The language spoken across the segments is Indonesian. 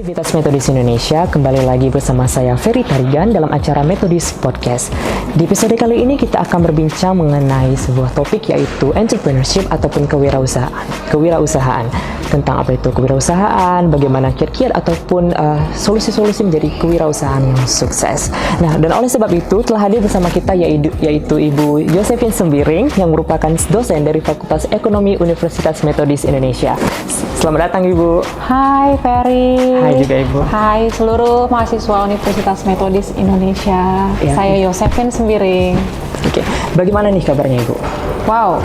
Sivitas Metodis Indonesia, kembali lagi bersama saya Ferry Tarigan dalam acara Metodis Podcast. Di episode kali ini kita akan berbincang mengenai sebuah topik yaitu entrepreneurship ataupun kewirausahaan. Tentang apa itu kewirausahaan, bagaimana kiat-kiat ataupun solusi-solusi menjadi kewirausahaan yang sukses. Nah, dan oleh sebab itu telah hadir bersama kita yaitu Ibu Josephine Sembiring yang merupakan dosen dari Fakultas Ekonomi Universitas Metodis Indonesia. Selamat datang Ibu. Hai Ferry. Hai juga Ibu. Hai seluruh mahasiswa Universitas Metodis Indonesia. Ya. Saya Josephine Sembiring. Oke, bagaimana nih kabarnya Ibu? Wow,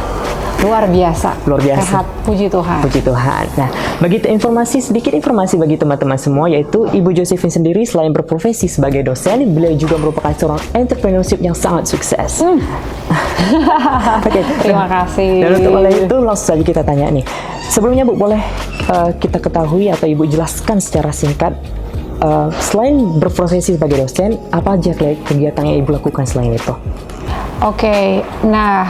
luar biasa. Luar biasa. Sehat, puji Tuhan. Puji Tuhan. Nah, sedikit informasi bagi teman-teman semua, yaitu Ibu Josephine sendiri selain berprofesi sebagai dosen, beliau juga merupakan seorang entrepreneurship yang sangat sukses. Oke, terima kasih. Dan untuk oleh itu langsung saja kita tanya nih. Sebelumnya Bu, boleh kita ketahui atau Ibu jelaskan secara singkat, selain berprofesi sebagai dosen, apa aja kegiatan yang Ibu lakukan selain itu? Oke, nah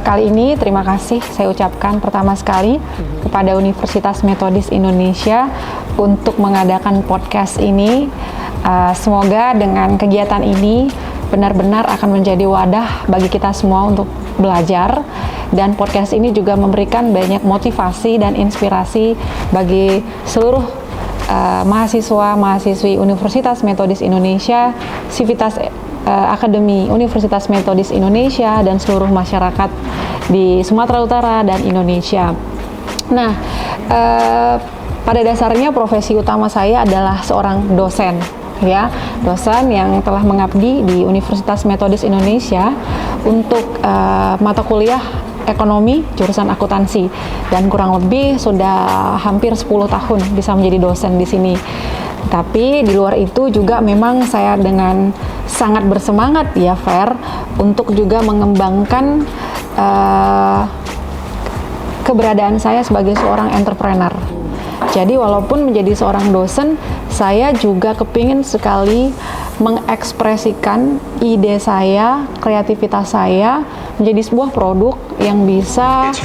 kali ini terima kasih saya ucapkan pertama sekali kepada Universitas Metodis Indonesia untuk mengadakan podcast ini. Semoga dengan kegiatan ini benar-benar akan menjadi wadah bagi kita semua untuk belajar, dan podcast ini juga memberikan banyak motivasi dan inspirasi bagi seluruh mahasiswa-mahasiswi Universitas Metodis Indonesia, Sivitas Akademi Universitas Metodis Indonesia, dan seluruh masyarakat di Sumatera Utara dan Indonesia. Nah, pada dasarnya profesi utama saya adalah seorang dosen, ya, dosen yang telah mengabdi di Universitas Metodis Indonesia untuk mata kuliah ekonomi jurusan akuntansi, dan kurang lebih sudah hampir 10 tahun bisa menjadi dosen di sini. Tapi di luar itu juga memang saya dengan sangat bersemangat ya Fer untuk juga mengembangkan keberadaan saya sebagai seorang entrepreneur. Jadi walaupun menjadi seorang dosen, saya juga kepingin sekali mengekspresikan ide saya, kreativitas saya menjadi sebuah produk yang bisa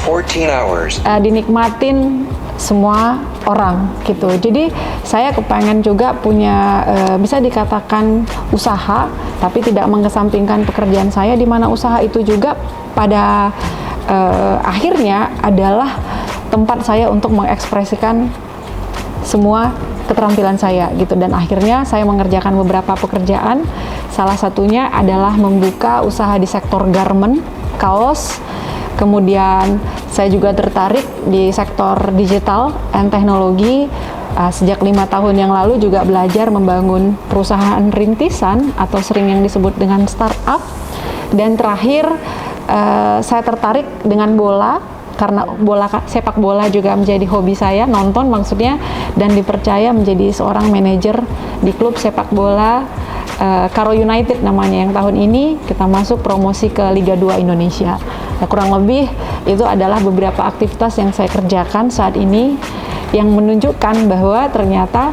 dinikmatin semua orang gitu. Jadi saya kepengen juga punya bisa dikatakan usaha, tapi tidak mengesampingkan pekerjaan saya, di mana usaha itu juga pada akhirnya adalah tempat saya untuk mengekspresikan semua keterampilan saya gitu. Dan akhirnya saya mengerjakan beberapa pekerjaan, salah satunya adalah membuka usaha di sektor garment, kaos. Kemudian saya juga tertarik di sektor digital and teknologi. Sejak 5 tahun yang lalu juga belajar membangun perusahaan rintisan atau sering yang disebut dengan startup. Dan terakhir saya tertarik dengan bola, karena sepak bola juga menjadi hobi saya, nonton maksudnya, dan dipercaya menjadi seorang manajer di klub sepak bola Karo United namanya, yang tahun ini kita masuk promosi ke Liga 2 Indonesia. Nah, kurang lebih itu adalah beberapa aktivitas yang saya kerjakan saat ini yang menunjukkan bahwa ternyata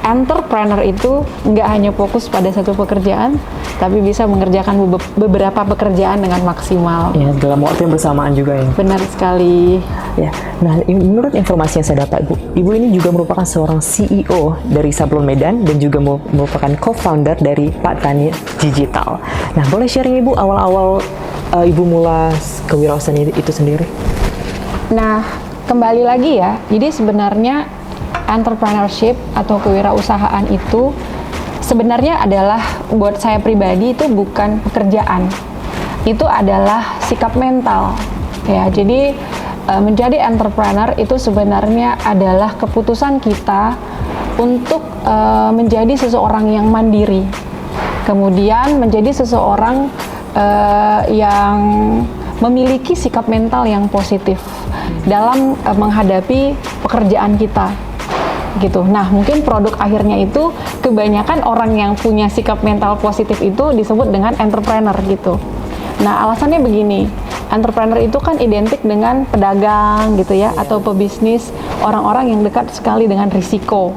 entrepreneur itu nggak hanya fokus pada satu pekerjaan, tapi bisa mengerjakan beberapa pekerjaan dengan maksimal. Ya, dalam waktu yang bersamaan juga ya. Benar sekali. Ya, nah menurut informasi yang saya dapat, Ibu ini juga merupakan seorang CEO dari Sablon Medan dan juga merupakan co-founder dari Pak Tani Digital. Nah, boleh sharing Ibu awal-awal Ibu mula kewirausahaan itu sendiri? Nah, kembali lagi ya, jadi sebenarnya entrepreneurship atau kewirausahaan itu sebenarnya adalah, buat saya pribadi itu bukan pekerjaan, itu adalah sikap mental ya. Jadi menjadi entrepreneur itu sebenarnya adalah keputusan kita untuk menjadi seseorang yang mandiri, kemudian menjadi seseorang yang memiliki sikap mental yang positif dalam menghadapi pekerjaan kita gitu. Nah, mungkin produk akhirnya itu kebanyakan orang yang punya sikap mental positif itu disebut dengan entrepreneur gitu. Nah, alasannya begini, entrepreneur itu kan identik dengan pedagang gitu ya, atau pebisnis, orang-orang yang dekat sekali dengan risiko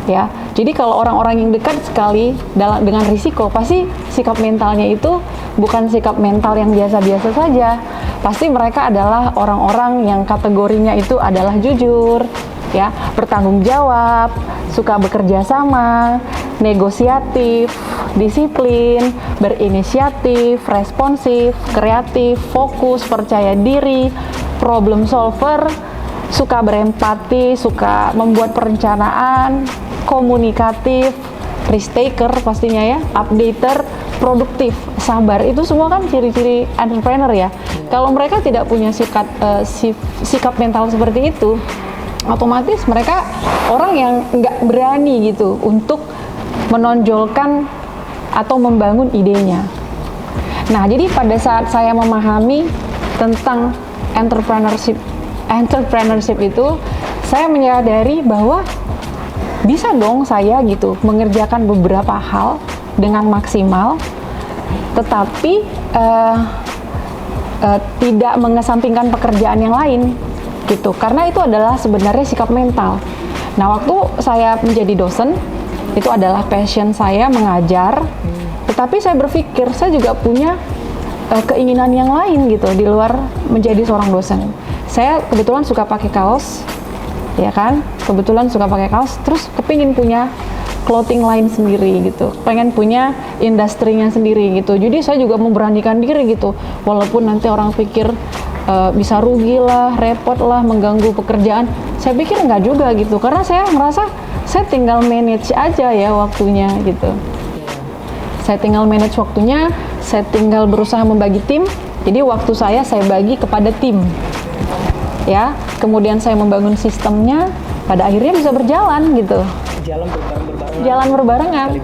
ya. Jadi kalau orang-orang yang dekat sekali dengan risiko, pasti sikap mentalnya itu bukan sikap mental yang biasa-biasa saja. Pasti mereka adalah orang-orang yang kategorinya itu adalah jujur, ya, bertanggung jawab, suka bekerja sama, negosiatif, disiplin, berinisiatif, responsif, kreatif, fokus, percaya diri, problem solver, suka berempati, suka membuat perencanaan, komunikatif, risk taker pastinya ya, updater, produktif, sabar. Itu semua kan ciri-ciri entrepreneur ya. Kalau mereka tidak punya sikap mental seperti itu, otomatis mereka orang yang nggak berani gitu untuk menonjolkan atau membangun idenya. Nah, jadi pada saat saya memahami tentang entrepreneurship itu, saya menyadari bahwa bisa dong saya gitu mengerjakan beberapa hal dengan maksimal, tetapi tidak mengesampingkan pekerjaan yang lain gitu, karena itu adalah sebenarnya sikap mental. Nah, waktu saya menjadi dosen, itu adalah passion saya mengajar, tetapi saya berpikir saya juga punya keinginan yang lain gitu di luar menjadi seorang dosen. Saya kebetulan suka pakai kaos, ya kan, kebetulan suka pakai kaos, terus kepingin punya clothing line sendiri gitu, pengen punya industrinya sendiri gitu. Jadi saya juga memberanikan diri gitu, walaupun nanti orang pikir bisa rugi lah, repot lah, mengganggu pekerjaan. Saya pikir enggak juga gitu, karena saya merasa saya tinggal manage aja ya waktunya gitu. Saya tinggal manage waktunya, saya tinggal berusaha membagi tim. Jadi waktu saya bagi kepada tim, ya. Kemudian saya membangun sistemnya, pada akhirnya bisa berjalan gitu. Jalan berbarengan.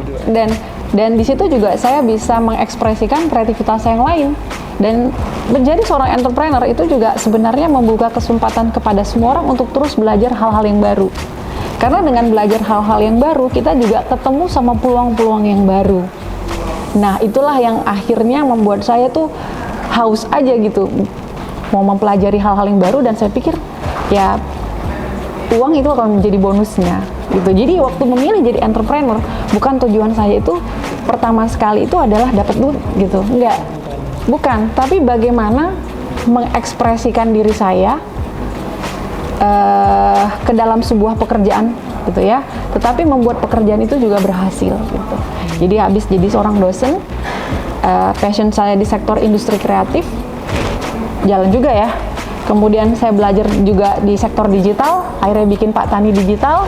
Dan di situ juga saya bisa mengekspresikan kreativitas yang lain. Dan menjadi seorang entrepreneur itu juga sebenarnya membuka kesempatan kepada semua orang untuk terus belajar hal-hal yang baru. Karena dengan belajar hal-hal yang baru, kita juga ketemu sama peluang-peluang yang baru. Nah, itulah yang akhirnya membuat saya tuh haus aja gitu, mau mempelajari hal-hal yang baru, dan saya pikir ya uang itu akan menjadi bonusnya gitu. Jadi waktu memilih jadi entrepreneur, bukan tujuan saya itu pertama sekali itu adalah dapat duit gitu, enggak, bukan, tapi bagaimana mengekspresikan diri saya ke dalam sebuah pekerjaan gitu ya, tetapi membuat pekerjaan itu juga berhasil gitu. Jadi habis jadi seorang dosen, passion saya di sektor industri kreatif jalan juga ya. Kemudian saya belajar juga di sektor digital, akhirnya bikin Pak Tani Digital,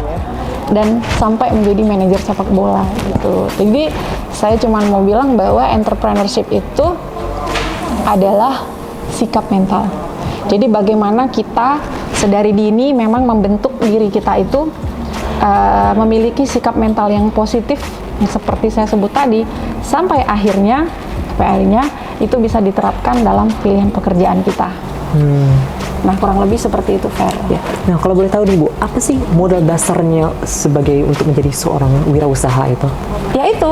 dan sampai menjadi manajer sepak bola gitu. Jadi saya cuma mau bilang bahwa entrepreneurship itu adalah sikap mental. Jadi bagaimana kita sedari dini memang membentuk diri kita itu memiliki sikap mental yang positif, yang seperti saya sebut tadi, sampai akhirnya itu bisa diterapkan dalam pilihan pekerjaan kita. Nah, kurang lebih seperti itu, Fer. Ya. Nah, kalau boleh tahu nih Bu, apa sih modal dasarnya sebagai untuk menjadi seorang wirausaha itu? Yaitu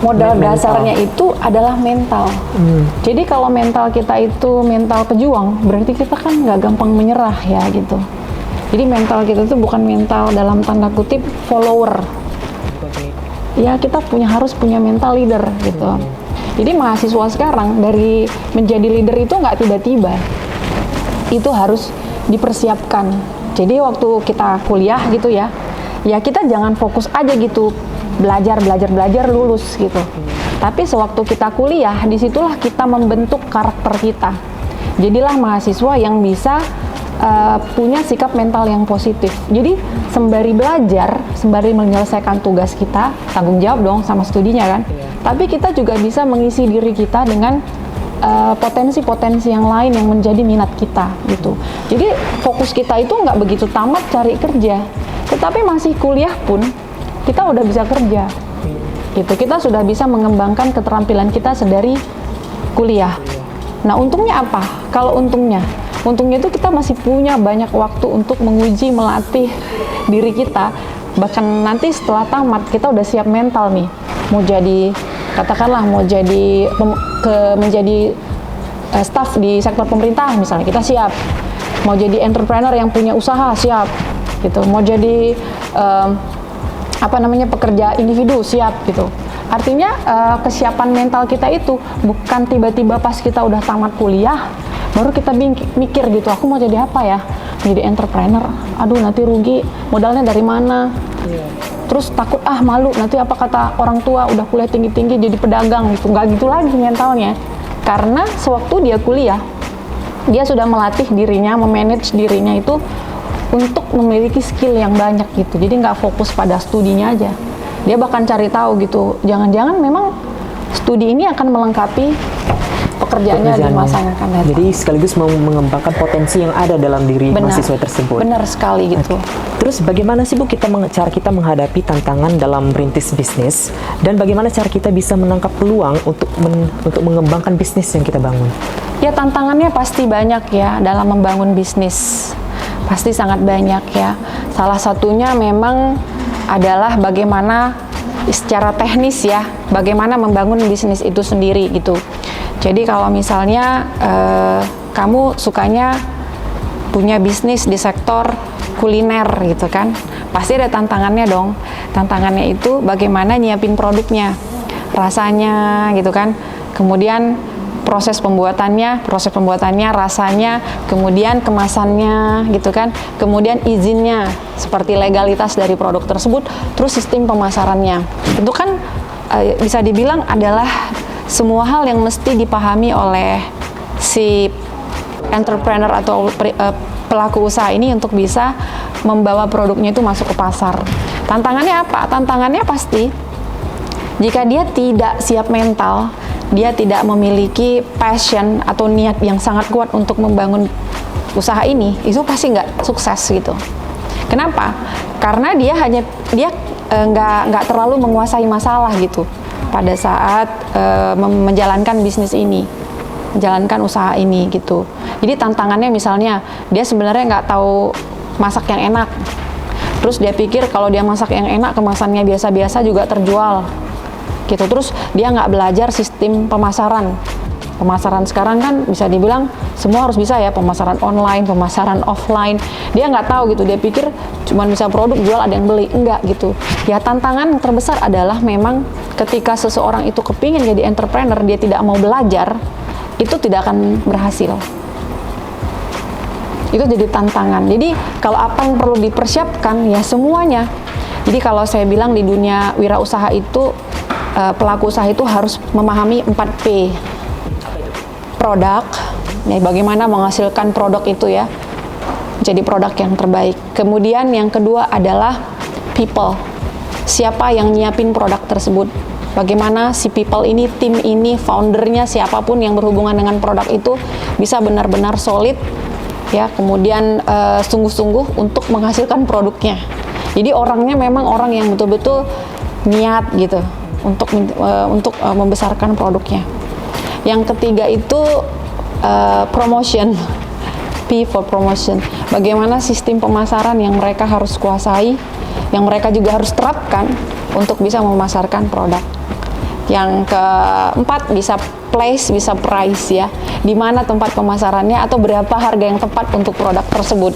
modal dasarnya itu adalah mental. Jadi kalau mental kita itu mental pejuang, berarti kita kan nggak gampang menyerah ya gitu. Jadi mental kita itu bukan mental dalam tanda kutip follower. Ya, kita harus punya mental leader gitu. Jadi mahasiswa sekarang dari menjadi leader itu nggak tiba-tiba. Itu harus dipersiapkan. Jadi waktu kita kuliah gitu ya kita jangan fokus aja gitu belajar lulus gitu. Tapi sewaktu kita kuliah, disitulah kita membentuk karakter kita. Jadilah mahasiswa yang bisa punya sikap mental yang positif. Jadi sembari belajar, sembari menyelesaikan tugas kita, tanggung jawab dong sama studinya kan. Tapi kita juga bisa mengisi diri kita dengan potensi-potensi yang lain yang menjadi minat kita gitu. Jadi fokus kita itu nggak begitu tamat cari kerja, tetapi masih kuliah pun kita udah bisa kerja gitu. Kita sudah bisa mengembangkan keterampilan kita sedari kuliah. Nah, untungnya apa? Kalau untungnya itu kita masih punya banyak waktu untuk menguji, melatih diri kita. Bahkan nanti setelah tamat kita udah siap mental nih, mau jadi katakanlah menjadi staff di sektor pemerintah misalnya, kita siap. Mau jadi entrepreneur yang punya usaha, siap gitu. Mau jadi pekerja individu, siap gitu. Artinya kesiapan mental kita itu bukan tiba-tiba pas kita udah tamat kuliah baru kita mikir gitu, aku mau jadi apa ya? Jadi entrepreneur, aduh nanti rugi, modalnya dari mana? Terus takut malu, nanti apa kata orang tua, udah kuliah tinggi-tinggi jadi pedagang gitu. Nggak gitu lagi mentalnya, karena sewaktu dia kuliah, dia sudah melatih dirinya, memanage dirinya itu untuk memiliki skill yang banyak gitu. Jadi nggak fokus pada studinya aja, dia bahkan cari tahu gitu, jangan-jangan memang studi ini akan melengkapi pekerjaannya di masa yang akan datang. Jadi sekaligus mengembangkan potensi yang ada dalam diri mahasiswa tersebut. Benar sekali gitu. Terus bagaimana sih Bu cara kita menghadapi tantangan dalam merintis bisnis, dan bagaimana cara kita bisa menangkap peluang untuk mengembangkan bisnis yang kita bangun? Ya, tantangannya pasti banyak ya dalam membangun bisnis. Pasti sangat banyak ya. Salah satunya memang adalah bagaimana secara teknis ya, bagaimana membangun bisnis itu sendiri gitu. Jadi kalau misalnya kamu sukanya punya bisnis di sektor kuliner gitu kan, pasti ada tantangannya dong. Tantangannya itu bagaimana nyiapin produknya, rasanya gitu kan, kemudian proses pembuatannya, rasanya, kemudian kemasannya gitu kan, kemudian izinnya, seperti legalitas dari produk tersebut, terus sistem pemasarannya. Itu kan bisa dibilang adalah semua hal yang mesti dipahami oleh si entrepreneur atau pelaku usaha ini untuk bisa membawa produknya itu masuk ke pasar. Tantangannya apa? Tantangannya pasti jika dia tidak siap mental, dia tidak memiliki passion atau niat yang sangat kuat untuk membangun usaha ini, itu pasti nggak sukses gitu. Kenapa? Karena dia nggak terlalu menguasai masalah gitu pada saat menjalankan bisnis ini, menjalankan usaha ini gitu. Jadi tantangannya misalnya dia sebenarnya nggak tahu masak yang enak, terus dia pikir kalau dia masak yang enak, kemasannya biasa-biasa juga terjual gitu. Terus dia nggak belajar sistem pemasaran. Pemasaran sekarang kan bisa dibilang semua harus bisa ya, pemasaran online, pemasaran offline. Dia nggak tahu gitu, dia pikir cuma bisa produk jual ada yang beli, enggak gitu. Ya tantangan terbesar adalah memang ketika seseorang itu kepingin jadi entrepreneur, dia tidak mau belajar, itu tidak akan berhasil. Itu jadi tantangan. Jadi kalau apa yang perlu dipersiapkan ya semuanya. Jadi kalau saya bilang di dunia wirausaha itu pelaku usaha itu harus memahami 4P. Produk, ya bagaimana menghasilkan produk itu ya jadi produk yang terbaik. Kemudian yang kedua adalah people. Siapa yang nyiapin produk tersebut? Bagaimana si people ini, tim ini, foundernya, siapapun yang berhubungan dengan produk itu bisa benar-benar solid ya, kemudian sungguh-sungguh untuk menghasilkan produknya. Jadi orangnya memang orang yang betul-betul niat gitu untuk membesarkan produknya. Yang ketiga itu promotion, P for promotion. Bagaimana sistem pemasaran yang mereka harus kuasai, yang mereka juga harus terapkan untuk bisa memasarkan produk. Yang keempat bisa place, bisa price ya. Di mana tempat pemasarannya atau berapa harga yang tepat untuk produk tersebut.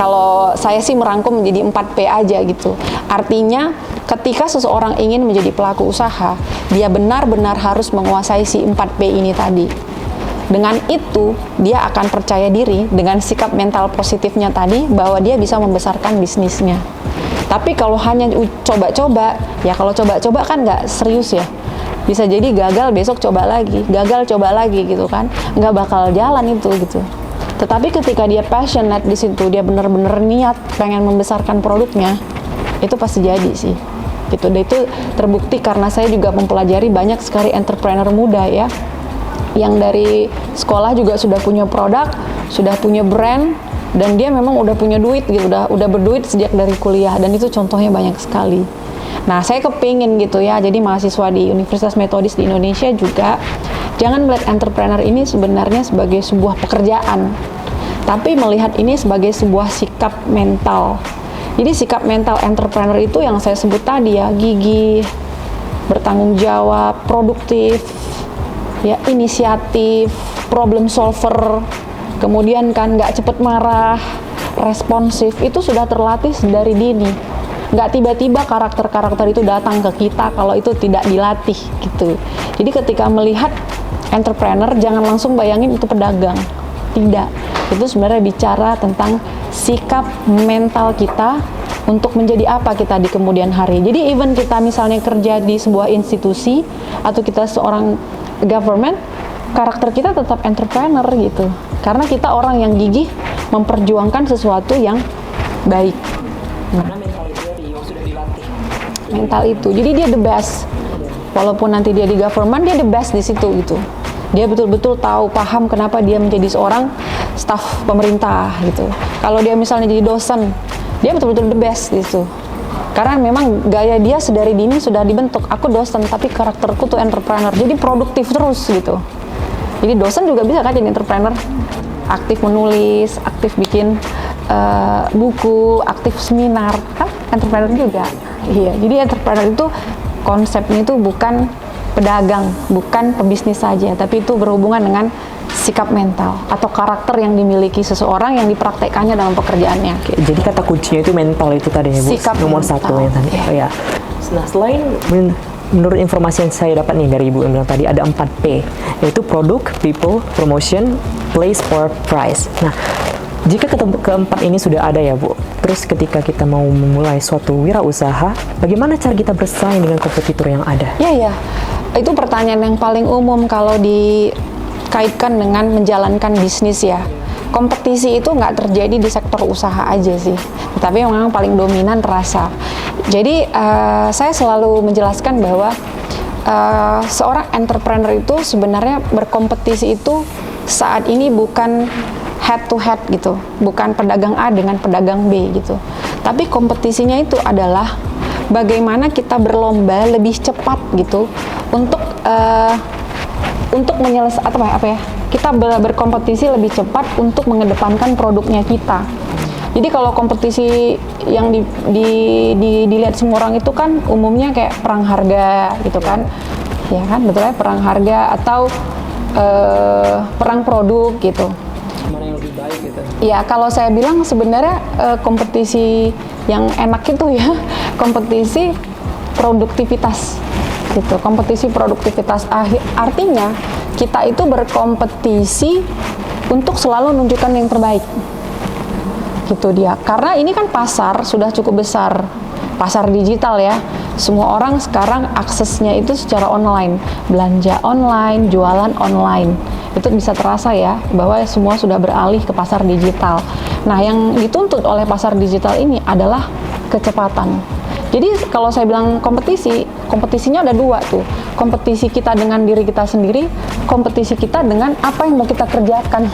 Kalau saya sih merangkum menjadi 4P aja gitu. Artinya ketika seseorang ingin menjadi pelaku usaha, dia benar-benar harus menguasai si 4P ini tadi. Dengan itu, dia akan percaya diri dengan sikap mental positifnya tadi bahwa dia bisa membesarkan bisnisnya. Tapi kalau hanya coba-coba, ya kalau coba-coba kan nggak serius ya. Bisa jadi gagal, besok coba lagi, gagal coba lagi gitu kan. Nggak bakal jalan itu gitu. Tetapi ketika dia passionate di situ, dia benar-benar niat pengen membesarkan produknya, itu pasti jadi sih. Gitu. Dan itu terbukti karena saya juga mempelajari banyak sekali entrepreneur muda ya, yang dari sekolah juga sudah punya produk, sudah punya brand, dan dia memang udah punya duit gitu, udah berduit sejak dari kuliah, dan itu contohnya banyak sekali. Nah, saya kepingin gitu ya, jadi mahasiswa di Universitas Metodis di Indonesia juga jangan melihat entrepreneur ini sebenarnya sebagai sebuah pekerjaan, tapi melihat ini sebagai sebuah sikap mental. Jadi sikap mental entrepreneur itu yang saya sebut tadi ya, gigih, bertanggung jawab, produktif, ya inisiatif, problem solver, kemudian kan nggak cepet marah, responsif, itu sudah terlatih dari dini. Nggak tiba-tiba karakter-karakter itu datang ke kita kalau itu tidak dilatih gitu. Jadi ketika melihat entrepreneur, jangan langsung bayangin itu pedagang. Tidak. Itu sebenarnya bicara tentang sikap mental kita untuk menjadi apa kita di kemudian hari. Jadi even kita misalnya kerja di sebuah institusi atau kita seorang government, karakter kita tetap entrepreneur gitu. Karena kita orang yang gigih memperjuangkan sesuatu yang baik. Karena mental itu yang sudah dilatih. Mental itu. Jadi dia the best. Walaupun nanti dia di government, dia the best di situ gitu. Dia betul-betul tahu, paham kenapa dia menjadi seorang staf pemerintah gitu. Kalau dia misalnya jadi dosen, dia betul-betul the best di situ. Karena memang gaya dia sedari dini sudah dibentuk. Aku dosen, tapi karakterku tuh entrepreneur. Jadi produktif terus gitu. Jadi dosen juga bisa kan jadi entrepreneur. Aktif menulis, aktif bikin buku, aktif seminar, kan entrepreneur juga. Iya, jadi entrepreneur itu konsepnya itu bukan pedagang, bukan pebisnis saja, tapi itu berhubungan dengan sikap mental atau karakter yang dimiliki seseorang yang dipraktekkannya dalam pekerjaannya. Oke, jadi kata kuncinya itu mental itu tadi ya Bu, Sikap nomor mental. satu yang tadi. Iya. Oh, ya. Nah selain menurut informasi yang saya dapat nih dari Ibu yang bilang tadi ada 4P, yaitu produk, people, promotion, place, or price. Nah, jika keempat ini sudah ada ya Bu, terus ketika kita mau memulai suatu wirausaha, bagaimana cara kita bersaing dengan kompetitor yang ada? Ya, itu pertanyaan yang paling umum kalau dikaitkan dengan menjalankan bisnis ya. Kompetisi itu nggak terjadi di sektor usaha aja sih, tetapi memang paling dominan terasa. Jadi saya selalu menjelaskan bahwa seorang entrepreneur itu sebenarnya berkompetisi itu saat ini bukan head to head gitu, bukan pedagang A dengan pedagang B gitu. Tapi kompetisinya itu adalah bagaimana kita berlomba lebih cepat gitu untuk menyelesaikan apa ya? Kita berkompetisi lebih cepat untuk mengedepankan produknya kita. Jadi kalau kompetisi yang dilihat semua orang itu kan umumnya kayak perang harga gitu kan, ya kan, betul ya, perang harga atau perang produk gitu. Mana yang lebih baik gitu? Ya kalau saya bilang sebenarnya kompetisi yang enak itu ya kompetisi produktivitas gitu, kompetisi produktivitas. Artinya kita itu berkompetisi untuk selalu menunjukkan yang terbaik gitu dia. Karena ini kan pasar sudah cukup besar, pasar digital ya. Semua orang sekarang aksesnya itu secara online, belanja online, jualan online. Itu bisa terasa ya bahwa semua sudah beralih ke pasar digital. Nah, yang dituntut oleh pasar digital ini adalah kecepatan. Jadi kalau saya bilang kompetisinya ada dua tuh. Kompetisi kita dengan diri kita sendiri, kompetisi kita dengan apa yang mau kita kerjakan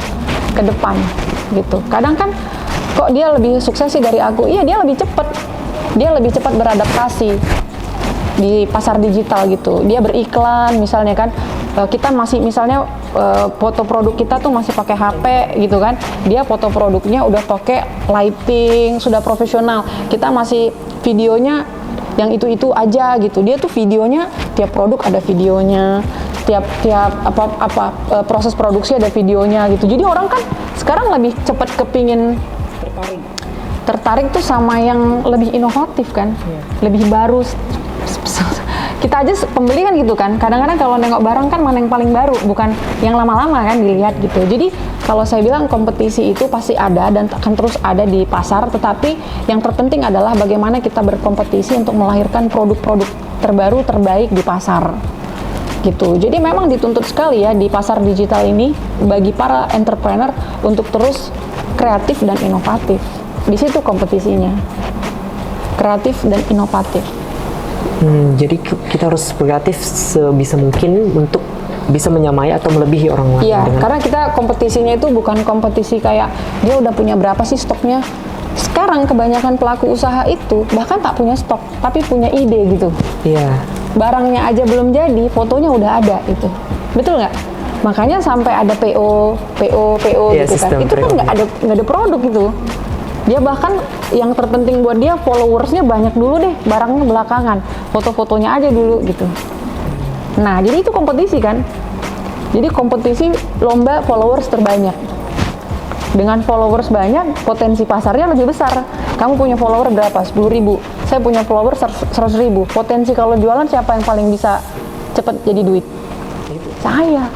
ke depan gitu. Kadang kan kok dia lebih sukses sih dari aku? Iya, dia lebih cepat. Dia lebih cepat beradaptasi di pasar digital gitu. Dia beriklan misalnya kan. Kita masih misalnya foto produk kita tuh masih pakai HP gitu kan. Dia foto produknya udah pakai lighting, sudah profesional. Kita masih videonya yang itu aja gitu. Dia tuh videonya tiap produk ada videonya, tiap proses produksi ada videonya gitu. Jadi orang kan sekarang lebih cepat kepingin tertarik tuh sama yang lebih inovatif kan, lebih baru. Kita aja pembeli kan gitu kan, kadang-kadang kalau nengok barang kan mana yang paling baru, bukan yang lama-lama kan dilihat gitu. Jadi kalau saya bilang kompetisi itu pasti ada dan akan terus ada di pasar, tetapi yang terpenting adalah bagaimana kita berkompetisi untuk melahirkan produk-produk terbaru terbaik di pasar gitu. Jadi memang dituntut sekali ya di pasar digital ini bagi para entrepreneur untuk terus kreatif dan inovatif. Di situ kompetisinya, kreatif dan inovatif. Jadi kita harus kreatif sebisa mungkin untuk bisa menyamai atau melebihi orang lain. Iya, karena kita kompetisinya itu bukan kompetisi kayak dia udah punya berapa sih stoknya. Sekarang kebanyakan pelaku usaha itu bahkan tak punya stok, tapi punya ide gitu. Iya. Barangnya aja belum jadi, fotonya udah ada itu. Betul nggak? Makanya sampai ada PO Iya, gitu kan. Itu kan nggak ada produk gitu. Dia bahkan yang terpenting buat dia followersnya banyak dulu deh, barangnya belakangan, foto-fotonya aja dulu gitu. Nah, jadi itu kompetisi kan. Jadi kompetisi lomba followers terbanyak. Dengan followers banyak, potensi pasarnya lebih besar. Kamu punya follower berapa? 10.000. Saya punya follower 100.000. Potensi kalau jualan siapa yang paling bisa cepat jadi duit? Saya.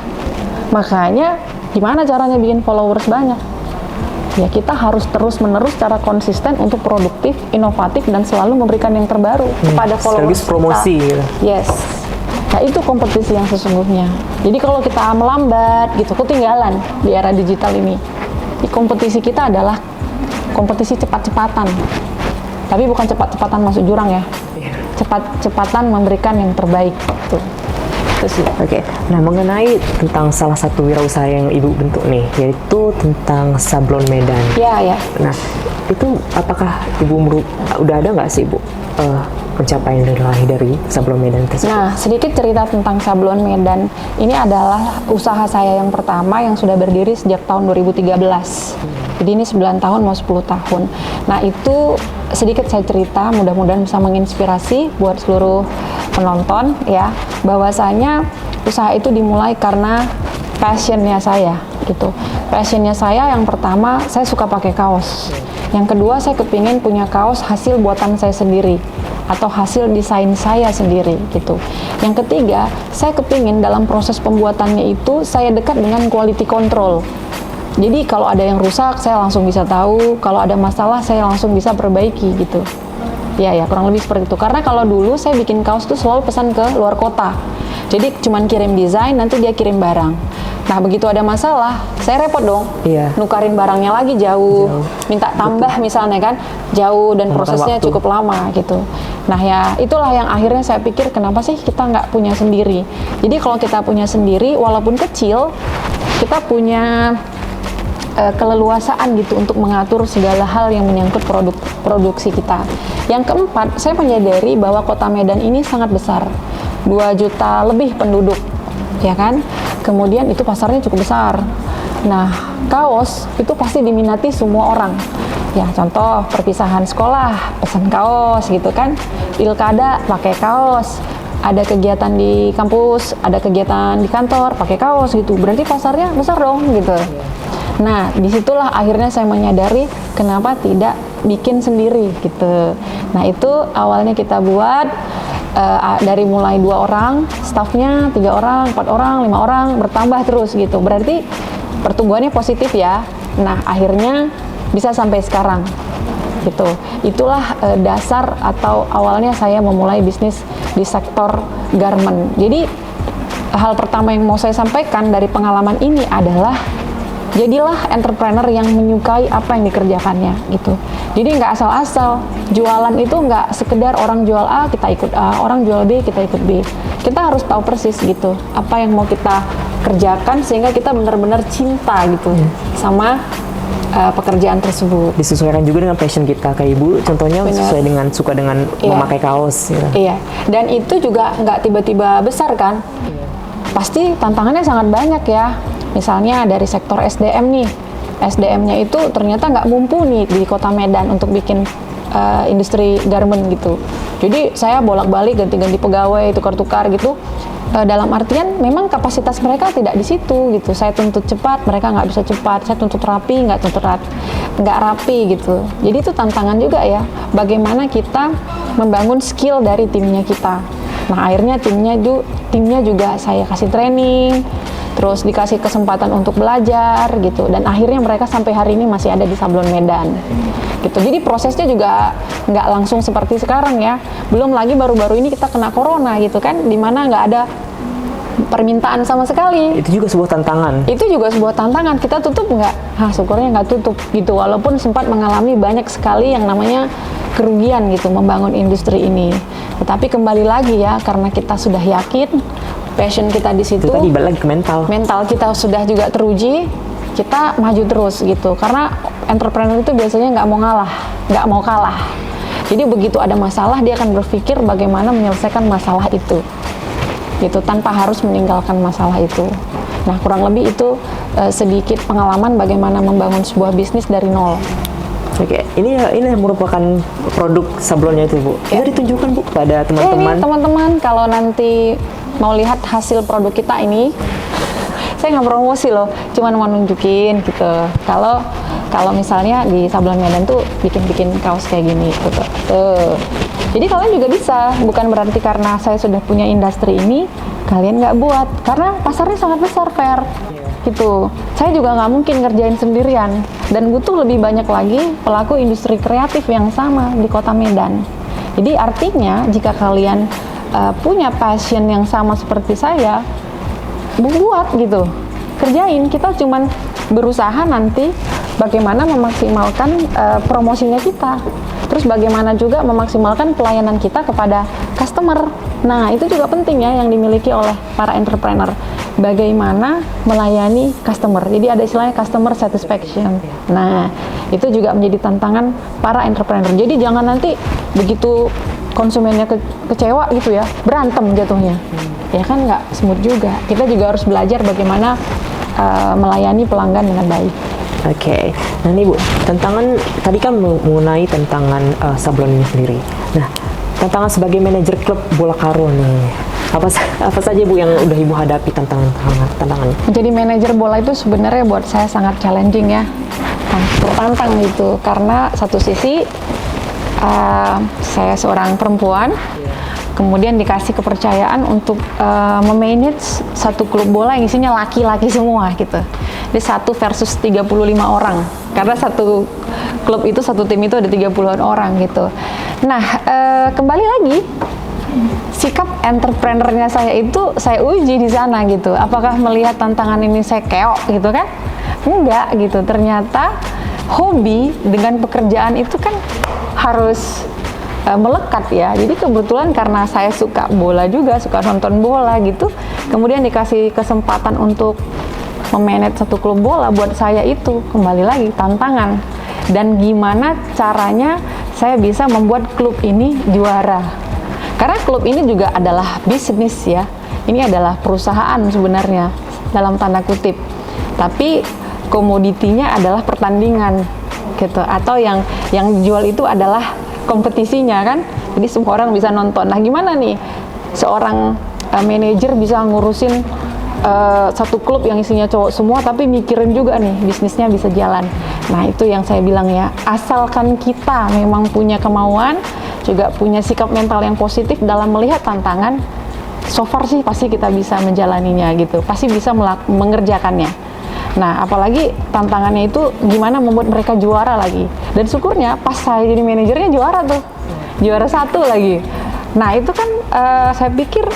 Makanya Gimana caranya bikin followers banyak? Ya kita harus terus-menerus secara konsisten untuk produktif, inovatif, dan selalu memberikan yang terbaru kepada followers promosi kita. gitu. Yes. Nah itu kompetisi yang sesungguhnya. Jadi kalau kita melambat gitu, ketinggalan di era digital ini. Kompetisi kita adalah kompetisi cepat-cepatan. Tapi bukan cepat-cepatan masuk jurang ya. Cepat-cepatan memberikan yang terbaik. Itu sih. Oke. Nah, mengenai tentang salah satu wirausaha yang Ibu bentuk nih, yaitu tentang Sablon Medan. Ya. Nah, itu apakah Ibu udah ada nggak sih Ibu pencapaian dari Sablon Medan tersebut? Nah, sedikit cerita tentang Sablon Medan. Ini adalah usaha saya yang pertama yang sudah berdiri sejak tahun 2013. Jadi ini 9 tahun mau 10 tahun. Nah, itu sedikit saya cerita, mudah-mudahan bisa menginspirasi buat seluruh penonton ya, bahwasanya usaha itu dimulai karena passionnya saya gitu. Passionnya saya yang pertama, saya suka pakai kaos. Yang kedua, saya kepingin punya kaos hasil buatan saya sendiri atau hasil desain saya sendiri gitu. Yang ketiga, saya kepingin dalam proses pembuatannya itu saya dekat dengan quality control. Jadi kalau ada yang rusak, saya langsung bisa tahu. Kalau ada masalah, saya langsung bisa perbaiki gitu. Ya kurang lebih seperti itu. Karena kalau dulu saya bikin kaos tuh selalu pesan ke luar kota. Jadi cuman kirim desain, nanti dia kirim barang. Nah begitu ada masalah, saya repot dong. Nukarin barangnya lagi jauh. Minta tambah misalnya kan, jauh dan prosesnya cukup lama gitu. Nah ya itulah yang akhirnya saya pikir kenapa sih kita nggak punya sendiri. Jadi kalau kita punya sendiri, walaupun kecil, kita punya keleluasaan gitu untuk mengatur segala hal yang menyangkut produksi kita. Yang keempat, saya menyadari bahwa kota Medan ini sangat besar, 2 juta lebih penduduk, ya kan? Kemudian itu pasarnya cukup besar. Nah, kaos itu pasti diminati semua orang. Ya, contoh perpisahan sekolah, pesan kaos gitu kan. Pilkada pakai kaos. Ada kegiatan di kampus, ada kegiatan di kantor, pakai kaos gitu. Berarti pasarnya besar dong gitu. Nah, disitulah akhirnya saya menyadari kenapa tidak bikin sendiri gitu. Nah, itu awalnya kita buat dari mulai 2 orang, stafnya 3 orang, 4 orang, 5 orang, bertambah terus gitu. Berarti pertumbuhannya positif ya. Nah, akhirnya bisa sampai sekarang gitu. Itulah dasar atau awalnya saya memulai bisnis di sektor garment. Jadi hal pertama yang mau saya sampaikan dari pengalaman ini adalah jadilah entrepreneur yang menyukai apa yang dikerjakannya gitu. Jadi nggak asal-asal. Jualan itu nggak sekedar orang jual A kita ikut A, orang jual B kita ikut B. Kita harus tahu persis gitu apa yang mau kita kerjakan sehingga kita benar-benar cinta gitu sama pekerjaan tersebut. Disesuaikan juga dengan passion kita kayak Ibu. Contohnya sesuai dengan suka dengan memakai kaos. Gitu. Iya. Dan itu juga nggak tiba-tiba besar kan. Pasti tantangannya sangat banyak ya. Misalnya dari sektor SDM nih, SDM-nya itu ternyata nggak mumpuni di kota Medan untuk bikin industri garment gitu. Jadi saya bolak-balik ganti-ganti pegawai, tukar-tukar gitu. Dalam artian memang kapasitas mereka tidak di situ gitu. Saya tuntut cepat, mereka nggak bisa cepat. Saya tuntut rapi, nggak rapi gitu. Jadi itu tantangan juga ya. Bagaimana kita membangun skill dari timnya kita. Nah akhirnya timnya juga saya kasih training. Terus dikasih kesempatan untuk belajar gitu, dan akhirnya mereka sampai hari ini masih ada di Sablon Medan gitu. Jadi prosesnya juga nggak langsung seperti sekarang ya, belum lagi baru-baru ini kita kena corona gitu kan, dimana nggak ada permintaan sama sekali. Itu juga sebuah tantangan. Itu juga sebuah tantangan. Kita tutup nggak? Syukurnya nggak tutup gitu, walaupun sempat mengalami banyak sekali yang namanya kerugian gitu membangun industri ini. Tetapi kembali lagi ya, karena kita sudah yakin passion kita di situ. Itu tadi balik ke mental. Mental kita sudah juga teruji, kita maju terus gitu. Karena entrepreneur itu biasanya nggak mau kalah. Jadi begitu ada masalah, dia akan berpikir bagaimana menyelesaikan masalah itu, gitu, tanpa harus meninggalkan masalah itu. Nah, kurang lebih itu sedikit pengalaman bagaimana membangun sebuah bisnis dari nol. Oke, ini merupakan produk sablonnya itu Bu. Bisa ditunjukkan Bu pada teman-teman. Ini teman-teman kalau nanti mau lihat hasil produk kita ini, saya nggak promosi loh, cuman mau nunjukin gitu. Kalau misalnya di Sablon Medan tuh bikin kaos kayak gini gitu. Jadi kalian juga bisa, bukan berarti karena saya sudah punya industri ini kalian nggak buat, karena pasarnya sangat besar, Fer. gitu. Saya juga nggak mungkin ngerjain sendirian, dan butuh lebih banyak lagi pelaku industri kreatif yang sama di Kota Medan. Jadi artinya jika kalian punya passion yang sama seperti saya, buat gitu, kerjain. Kita cuman berusaha nanti bagaimana memaksimalkan promosinya kita, terus bagaimana juga memaksimalkan pelayanan kita kepada customer. Nah, itu juga penting ya yang dimiliki oleh para entrepreneur. Bagaimana melayani customer. Jadi ada istilahnya customer satisfaction. Nah, itu juga menjadi tantangan para entrepreneur. Jadi jangan nanti begitu konsumennya kecewa gitu ya, berantem jatuhnya. Ya kan nggak smooth juga. Kita juga harus belajar bagaimana melayani pelanggan dengan baik. Oke, nah nih Bu, tantangan tadi kan mengenai tantangan sablon ini sendiri. Nah, tantangan sebagai manajer klub bola karo nih, apa saja Bu yang udah Ibu hadapi tantangannya? Menjadi manajer bola itu sebenarnya buat saya sangat challenging ya, tertantang gitu, karena satu sisi saya seorang perempuan, kemudian dikasih kepercayaan untuk memanage satu klub bola yang isinya laki-laki semua gitu. Jadi 1 versus 35 orang. Karena satu klub itu, satu tim itu ada 30-an orang gitu. Nah, kembali lagi, sikap entrepreneurnya saya itu saya uji di sana gitu. Apakah melihat tantangan ini saya keok gitu kan? Enggak gitu. Ternyata hobi dengan pekerjaan itu kan harus melekat ya. Jadi kebetulan karena saya suka bola juga, suka nonton bola gitu, kemudian dikasih kesempatan untuk memanage satu klub bola, buat saya itu kembali lagi tantangan. Dan gimana caranya saya bisa membuat klub ini juara. Karena klub ini juga adalah bisnis ya. Ini adalah perusahaan sebenarnya dalam tanda kutip. Tapi komoditinya adalah pertandingan gitu, atau yang dijual itu adalah kompetisinya kan. Jadi semua orang bisa nonton. Nah, gimana nih seorang manajer bisa ngurusin satu klub yang isinya cowok semua, tapi mikirin juga nih bisnisnya bisa jalan. Nah, itu yang saya bilang ya, asalkan kita memang punya kemauan, juga punya sikap mental yang positif dalam melihat tantangan, so far sih pasti kita bisa menjalaninya gitu, pasti bisa mengerjakannya. Nah, apalagi tantangannya itu gimana membuat mereka juara lagi. Dan syukurnya pas saya jadi manajernya juara tuh, juara 1 lagi. Nah, itu kan saya pikir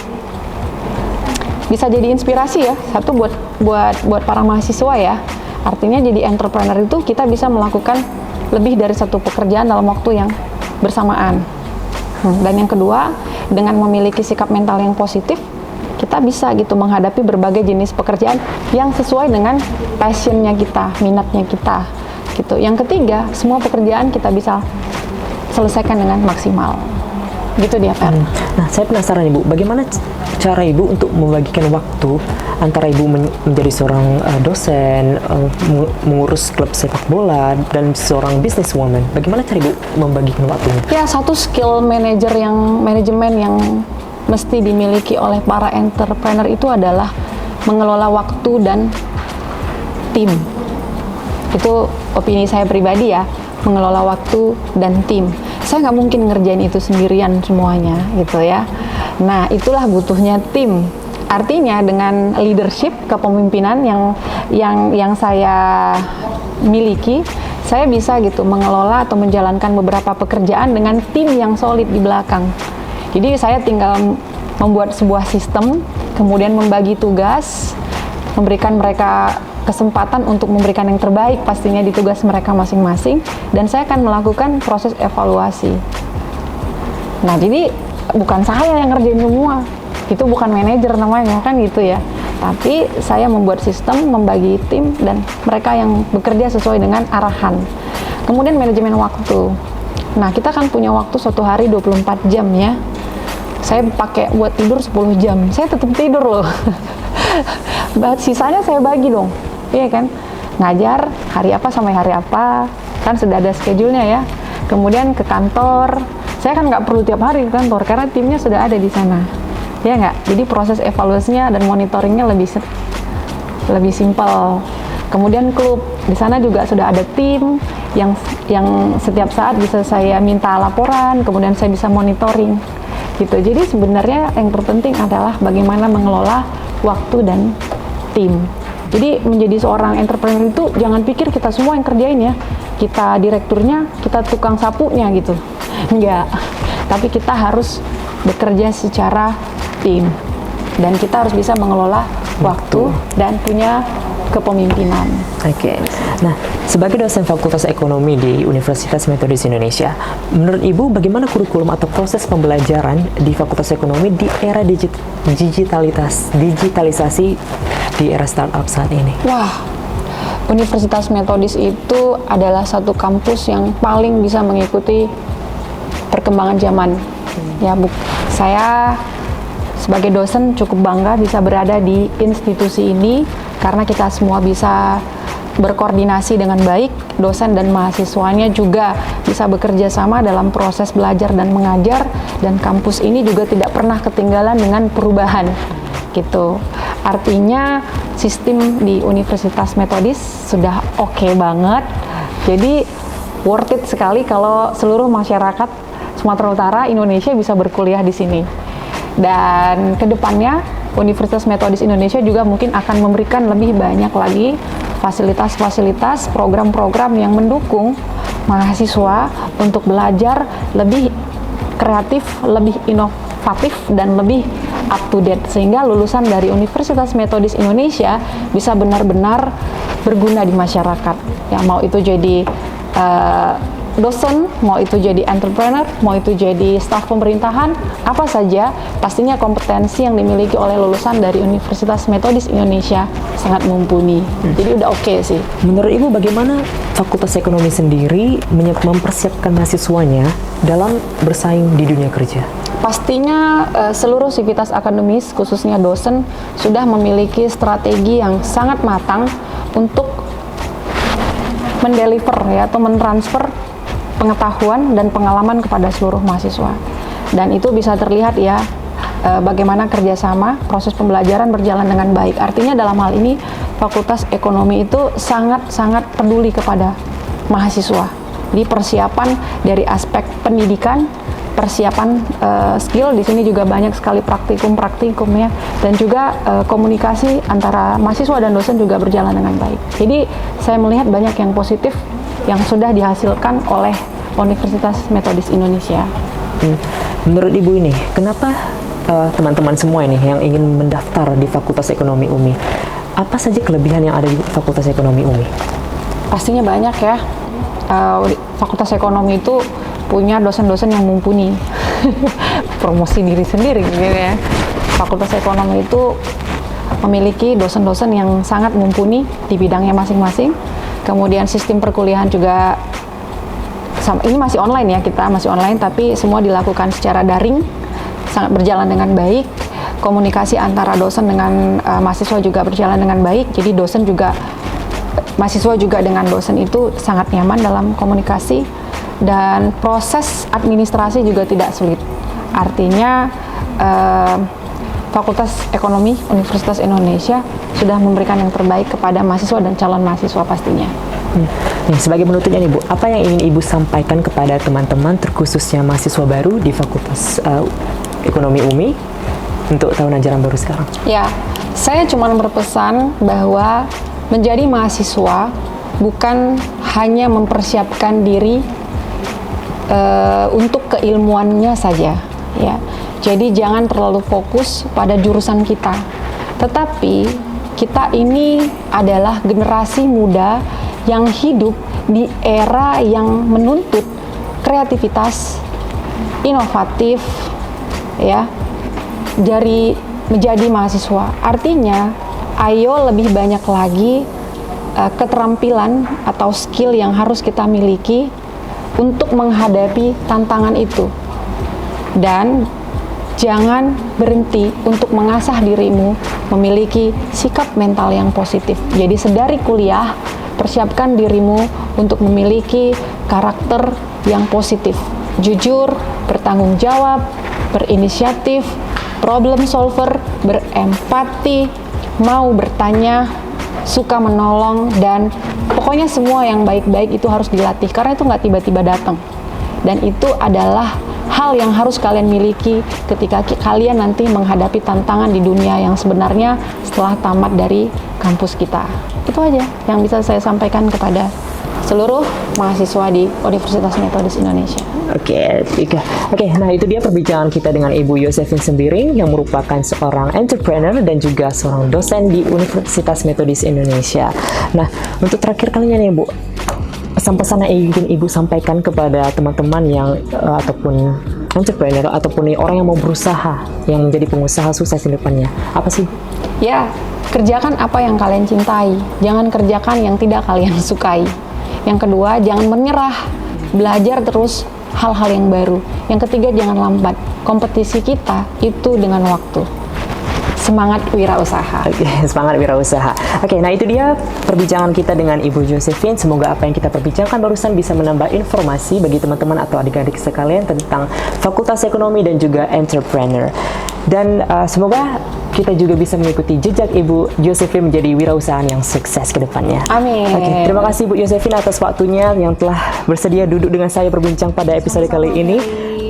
bisa jadi inspirasi ya, satu buat para mahasiswa ya. Artinya jadi entrepreneur itu kita bisa melakukan lebih dari satu pekerjaan dalam waktu yang bersamaan. Dan yang kedua, dengan memiliki sikap mental yang positif, kita bisa gitu menghadapi berbagai jenis pekerjaan yang sesuai dengan passionnya kita, minatnya kita gitu. Yang ketiga, semua pekerjaan kita bisa selesaikan dengan maksimal. Gitu dia, Fer. Nah, saya penasaran Ibu, bagaimana cara Ibu untuk membagikan waktu antara Ibu menjadi seorang dosen, mengurus klub sepak bola, dan seorang businesswoman? Bagaimana cara Ibu membagikan waktunya? Ya, satu skill manajemen yang mesti dimiliki oleh para entrepreneur itu adalah mengelola waktu dan tim. Itu opini saya pribadi ya, mengelola waktu dan tim. Saya nggak mungkin ngerjain itu sendirian semuanya gitu ya. Nah, itulah butuhnya tim. Artinya dengan leadership, kepemimpinan yang saya miliki, saya bisa gitu mengelola atau menjalankan beberapa pekerjaan dengan tim yang solid di belakang. Jadi saya tinggal membuat sebuah sistem, kemudian membagi tugas, memberikan mereka kesempatan untuk memberikan yang terbaik pastinya di tugas mereka masing-masing, dan saya akan melakukan proses evaluasi. Nah, jadi bukan saya yang ngerjain semua, itu bukan manajer namanya kan gitu ya, tapi saya membuat sistem, membagi tim, dan mereka yang bekerja sesuai dengan arahan. Kemudian manajemen waktu. Nah, kita kan punya waktu suatu hari 24 jam ya. Saya pakai buat tidur 10 jam, saya tetap tidur loh. Sisanya saya bagi dong, iya kan? Ngajar hari apa sampai hari apa, kan sudah ada schedule-nya ya. Kemudian ke kantor, saya kan nggak perlu tiap hari ke kantor karena timnya sudah ada di sana, ya nggak? Jadi proses evaluasinya dan monitoringnya lebih simpel. Kemudian klub, di sana juga sudah ada tim yang setiap saat bisa saya minta laporan, kemudian saya bisa monitoring. Gitu. Jadi sebenarnya yang terpenting adalah bagaimana mengelola waktu dan tim. Jadi menjadi seorang entrepreneur itu jangan pikir kita semua yang kerjain ya, kita direkturnya, kita tukang sapunya gitu, enggak. Tapi kita harus bekerja secara tim dan kita harus bisa mengelola waktu dan punya kepemimpinan. Oke. Nah, sebagai dosen Fakultas Ekonomi di Universitas Metodis Indonesia, menurut Ibu bagaimana kurikulum atau proses pembelajaran di Fakultas Ekonomi di era digitalisasi di era startup saat ini? Wah, Universitas Metodis itu adalah satu kampus yang paling bisa mengikuti perkembangan zaman. Ya, saya sebagai dosen cukup bangga bisa berada di institusi ini karena kita semua bisa berkoordinasi dengan baik, dosen dan mahasiswanya juga bisa bekerja sama dalam proses belajar dan mengajar, dan kampus ini juga tidak pernah ketinggalan dengan perubahan gitu. Artinya sistem di Universitas Metodis sudah oke banget, jadi worth it sekali kalau seluruh masyarakat Sumatera Utara, Indonesia bisa berkuliah di sini. Dan kedepannya Universitas Metodis Indonesia juga mungkin akan memberikan lebih banyak lagi fasilitas-fasilitas, program-program yang mendukung mahasiswa untuk belajar lebih kreatif, lebih inovatif, dan lebih up to date, sehingga lulusan dari Universitas Metodis Indonesia bisa benar-benar berguna di masyarakat. Ya, mau itu jadi dosen, mau itu jadi entrepreneur, mau itu jadi staf pemerintahan, apa saja, pastinya kompetensi yang dimiliki oleh lulusan dari Universitas Metodis Indonesia sangat mumpuni. Jadi udah oke sih. Menurut Ibu bagaimana Fakultas Ekonomi sendiri mempersiapkan mahasiswanya dalam bersaing di dunia kerja? Pastinya seluruh sivitas akademis, khususnya dosen, sudah memiliki strategi yang sangat matang untuk mendeliver ya, atau mentransfer pengetahuan dan pengalaman kepada seluruh mahasiswa. Dan itu bisa terlihat ya, bagaimana kerjasama, proses pembelajaran berjalan dengan baik. Artinya dalam hal ini Fakultas Ekonomi itu sangat-sangat peduli kepada mahasiswa. Di persiapan dari aspek pendidikan, persiapan skill, di sini juga banyak sekali praktikum ya, dan juga komunikasi antara mahasiswa dan dosen juga berjalan dengan baik. Jadi saya melihat banyak yang positif yang sudah dihasilkan oleh Universitas Metodis Indonesia. Menurut Ibu ini, kenapa teman-teman semua ini yang ingin mendaftar di Fakultas Ekonomi UMI, apa saja kelebihan yang ada di Fakultas Ekonomi UMI? Pastinya banyak ya. Fakultas Ekonomi itu punya dosen-dosen yang mumpuni. Promosi diri sendiri gitu ya. Fakultas Ekonomi itu memiliki dosen-dosen yang sangat mumpuni di bidangnya masing-masing. Kemudian sistem perkuliahan juga, ini masih online ya, kita masih online, tapi semua dilakukan secara daring, sangat berjalan dengan baik. Komunikasi antara dosen dengan mahasiswa juga berjalan dengan baik, jadi dosen juga, mahasiswa juga dengan dosen itu sangat nyaman dalam komunikasi, dan proses administrasi juga tidak sulit. Artinya Fakultas Ekonomi Universitas Indonesia sudah memberikan yang terbaik kepada mahasiswa dan calon mahasiswa pastinya. Nih, sebagai penutupnya nih Bu, apa yang ingin Ibu sampaikan kepada teman-teman terkhususnya mahasiswa baru di Fakultas Ekonomi UMI untuk tahun ajaran baru sekarang? Ya, saya cuma berpesan bahwa menjadi mahasiswa bukan hanya mempersiapkan diri untuk keilmuannya saja, ya. Jadi jangan terlalu fokus pada jurusan kita, tetapi kita ini adalah generasi muda yang hidup di era yang menuntut kreativitas, inovatif, ya, dari menjadi mahasiswa. Artinya, ayo lebih banyak lagi keterampilan atau skill yang harus kita miliki untuk menghadapi tantangan itu. Dan jangan berhenti untuk mengasah dirimu memiliki sikap mental yang positif. Jadi sedari kuliah, persiapkan dirimu untuk memiliki karakter yang positif, jujur, bertanggung jawab, berinisiatif, problem solver, berempati, mau bertanya, suka menolong, dan pokoknya semua yang baik-baik itu harus dilatih, karena itu nggak tiba-tiba datang. Dan itu adalah hal yang harus kalian miliki ketika kalian nanti menghadapi tantangan di dunia yang sebenarnya setelah tamat dari kampus kita. Itu aja yang bisa saya sampaikan kepada seluruh mahasiswa di Universitas Metodis Indonesia. Oke, nah itu dia perbincangan kita dengan Ibu Josephine Sembiring yang merupakan seorang entrepreneur dan juga seorang dosen di Universitas Metodis Indonesia. Nah, untuk terakhir kalinya nih Bu, pesan-pesan yang ingin Ibu sampaikan kepada teman-teman yang ataupun entrepreneur ataupun orang yang mau berusaha, yang menjadi pengusaha sukses di depannya, apa sih? Ya, kerjakan apa yang kalian cintai, jangan kerjakan yang tidak kalian sukai. Yang kedua, jangan menyerah, belajar terus hal-hal yang baru. Yang ketiga, jangan lambat. Kompetisi kita itu dengan waktu. Semangat wirausaha. Oke, semangat wirausaha. Oke, nah itu dia perbincangan kita dengan Ibu Josephine. Semoga apa yang kita perbincangkan barusan bisa menambah informasi bagi teman-teman atau adik-adik sekalian tentang Fakultas Ekonomi dan juga Entrepreneur. Dan semoga kita juga bisa mengikuti jejak Ibu Josephine menjadi wirausahaan yang sukses ke depannya. Amin. Oke, terima kasih Bu Josephine atas waktunya yang telah bersedia duduk dengan saya berbincang pada episode kali ini.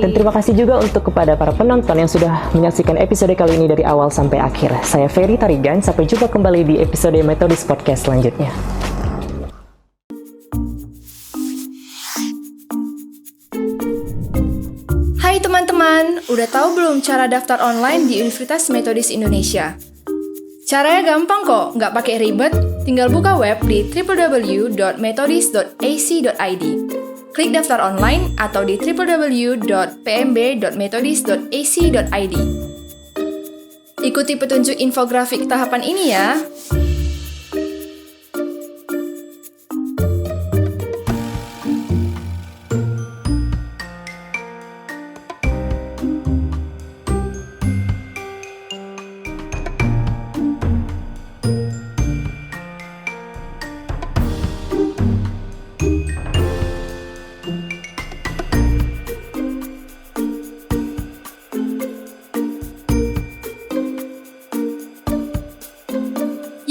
Dan terima kasih juga untuk kepada para penonton yang sudah menyaksikan episode kali ini dari awal sampai akhir. Saya Ferry Tarigan, sampai jumpa kembali di episode Metodis Podcast selanjutnya. Hai teman-teman, udah tahu belum cara daftar online di Universitas Metodis Indonesia? Caranya gampang kok, nggak pakai ribet, tinggal buka web di www.metodis.ac.id. Klik daftar online atau di www.pmb.metodis.ac.id. Ikuti petunjuk infografik tahapan ini ya.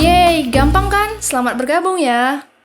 Yeay, gampang kan? Selamat bergabung ya!